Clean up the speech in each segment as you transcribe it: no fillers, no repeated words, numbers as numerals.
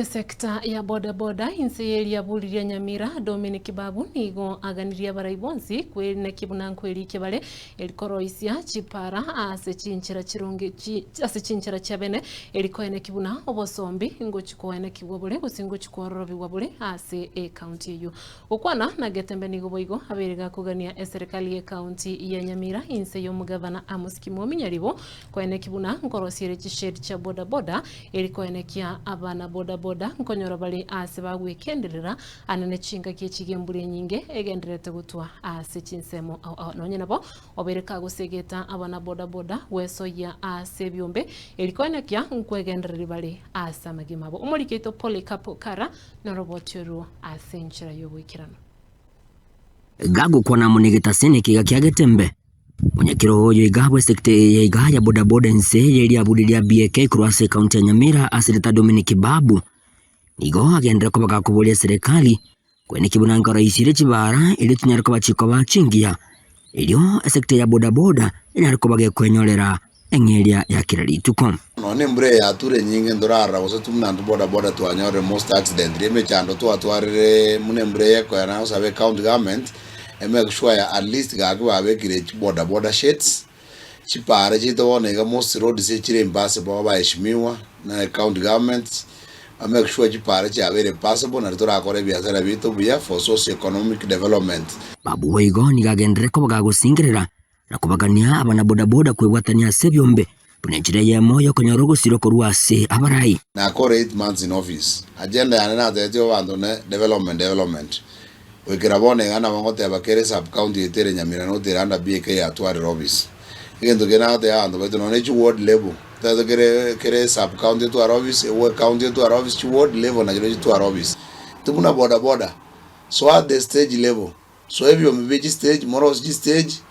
Sekta ya bodaboda inseyeli ya bulirya Nyamira Dominic Babu nigo aganiria baraibonzi kwene kibuna nkweli kibale elikoroisia chipara ase chinchira chirungi ase chinchira chabene elikoene kibuna obosombi ngo chikoene kibwabule gusingo chikororobi wabule ase county yo okwana na getembe nigo boigo aberega kugania serikali ya county ya Nyamira inseyo mugavana Amos Kimomi nyaribo kwene kibuna nkorosiere chished cha bodaboda elikoene kia abana bodaboda nkonyora bali ase bagwekenderera anane chinga kichigembure nyinge egenderete gutwa ase chinsemo nonye nabo obereka gusegeta abana bodaboda wesoya ase byombe elikoene kya nkwegenderera bali ase magimabo umuriketo Polycarp Kara na robotero ase nchira yobwikirano gago kwana munigeta sene kiga kyagetembe munyakiro hoyo igabwe sekte ya igaya bodaboda nse yeli abudilia BK kurwase kaunti ya Nyamira asirita Dominic Babu nigo agendera ko bagakubolia serikali kwene kibunanga raisire chibara ili tunyariko bachiko bachingia ilio sekte ya bodaboda inariko bagekwenyolera engelia ya kiralituko none mbre ya ture nyinge ndorara ose tumnandu bodaboda twanyore most accident reme chando twatwarire mune mbre yako yana usabe county government make sure at least gagwa abekire bodaboda sheds chipare chitone most road se chire imbase baba heshimiwa na county government make sure chipare chabere possible na tora akore biashara bitu bya for socio economic development. Babu weigo ni gagendere ko bagagusingirira na kubagania abana bodaboda kwebwatania sebyombe punenjire ya moyo konyorogo siroko ruase abarai na kore 8 months in office agenda yana na tetyo bantu ne development wekirabone ngana wangote bakere sub county etere Nyamira no teranda BK ya twari office igendo gena te ando beto no nechi ward level tazo kere sub county to office we county to office ward level na jiro to office tumuna boda so at the stage level so ebyo mbeji stage moros stage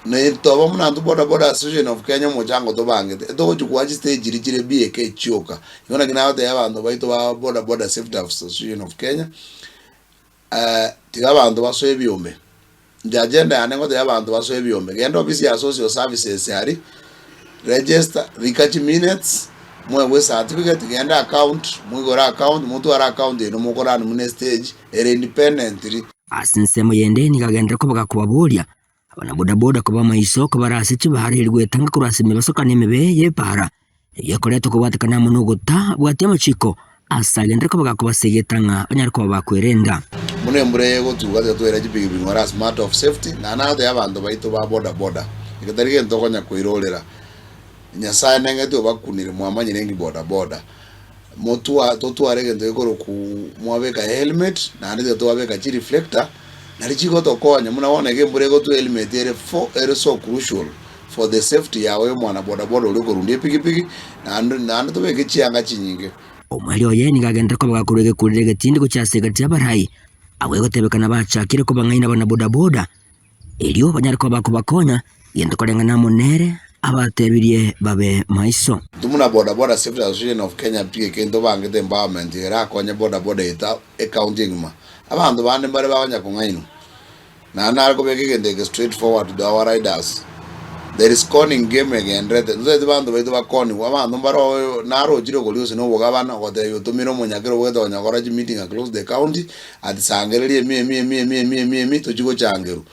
na to bamuna ndo boda association of Kenya mojango to bange to chukwa stage rijire BK chioka yona gina te abantu baito ba boda safety association of Kenya tigabantu basoye byombe the agenda yanengo y'abantu basoye byombe genda office ya social services yari register rikachi minutes mwe certificate genda account mwigora account mutu ara account eno mukora mu stage ere independently asinsemo yende ni kagenda ko bagakubabolia abana bodaboda ko bamayisoko barase kibahari rwetanga kurasime basoka nemebe yepara yakoleto ko batakana munugota bwatema chiko asagenda ko bagakubasegetanga banyariko bakwerenda mune mbure go tugaze twera jipigi ngora smart of safety na nade y'abantu baito ba boda ikatarike ntokonya kwirolera nyasaye nengete bakunire mwamanye nengi boda motu atotware ngende ko ku mwabeka helmet na nade to wabeka chi reflector na lichiko to konya munaona ke mbure go to helmet ere so crucial for the safety yawe mwana boda uri ko runde pigi na to beke chianga chinyinge omali oyeni gagenda ko bagakurege kurege tindi ko cyasegati abarai awe gotebekana bachakire ko bangaina bana bodaboda elio banyariko bakubakonya yendo kolengana monere abatebirie babe maiso tumuna boda safety association of Kenya pike kendo bangete empowerment era konya boda ita accounting ma abantu bande bare babanya kungaino na nariko beke straight forward to our riders. There is conning game again rete nzo bantu baito bakoni abantu mbaro naro jiro koliosi no bogabana gote yotumiro munyakero wedo nyakora ji meeting across the county at sangererie mi to jigo changeru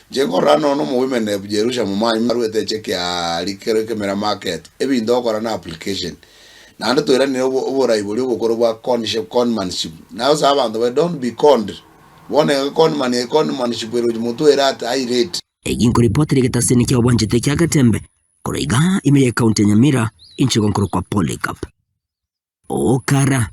jengo rano no mu women e Jerusha mu manyi marwete check ya likere camera market ebi ndokora na application na ndo era ne obora ibuli okoro bwa conmanship now so abantu we don't be conned one conmanship ero mutu era at high rate eginko ripoti ligetaseni kia obwanjite kia gatembe kureiga imile kaunti ya Nyamira inchi gonkoro kwa Polycarp Kara